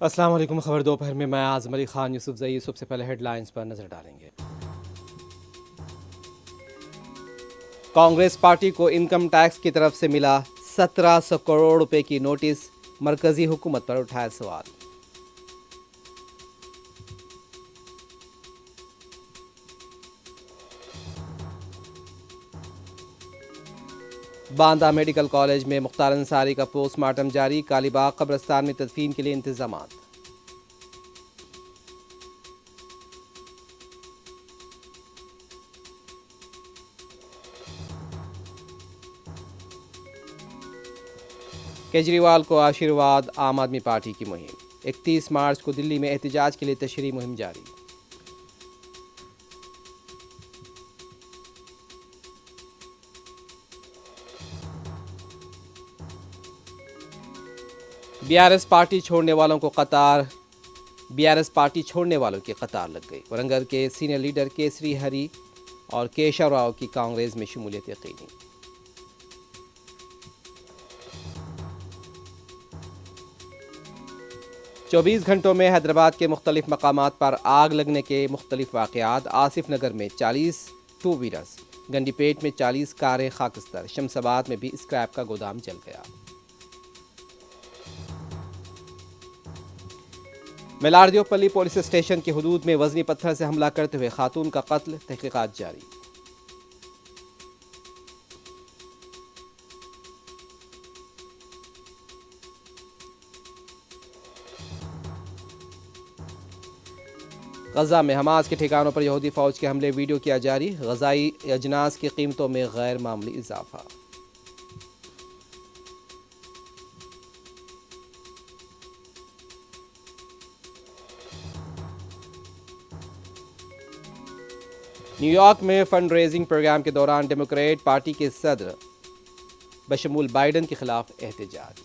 السلام علیکم. خبر دوپہر میں اعظم علی خان یوسف زئی. سب سے پہلے ہیڈ لائنز پر نظر ڈالیں گے. کانگریس پارٹی کو انکم ٹیکس کی طرف سے ملا 1700 کروڑ روپے کی نوٹس. مرکزی حکومت پر اٹھایا سوال. باندہ میڈیکل کالج میں مختار انصاری کا پوسٹ مارٹم جاری. کالی باغ قبرستان میں تدفین کے لیے انتظامات. کیجریوال کو آشیرواد. عام آدمی پارٹی کی مہم. 31 مارچ کو دلی میں احتجاج کے لیے تشریح مہم جاری. BRS پارٹی چھوڑنے والوں کو قطار. BRS پارٹی چھوڑنے والوں کی قطار لگ گئی. ورنگل کے سینئر لیڈر کیسری ہری اور کیشو راؤ کی کانگریس میں شمولیت یقینی. 24 گھنٹوں میں حیدرآباد کے مختلف مقامات پر آگ لگنے کے مختلف واقعات. آصف نگر میں 40 ٹو ویلرز. گنڈی پیٹ میں 40 کاریں خاکستر. شمس آباد میں بھی اسکریپ کا گودام جل گیا. میلاردیو پلی پولیس اسٹیشن کی حدود میں وزنی پتھر سے حملہ کرتے ہوئے خاتون کا قتل. تحقیقات جاری. غزہ میں حماس کے ٹھکانوں پر یہودی فوج کے حملے. ویڈیو کیا جاری. غذائی اجناس کی قیمتوں میں غیر معمولی اضافہ. نیو یارک میں فنڈ ریزنگ پروگرام کے دوران ڈیموکریٹ پارٹی کے صدر بشمول بائیڈن کے خلاف احتجاج.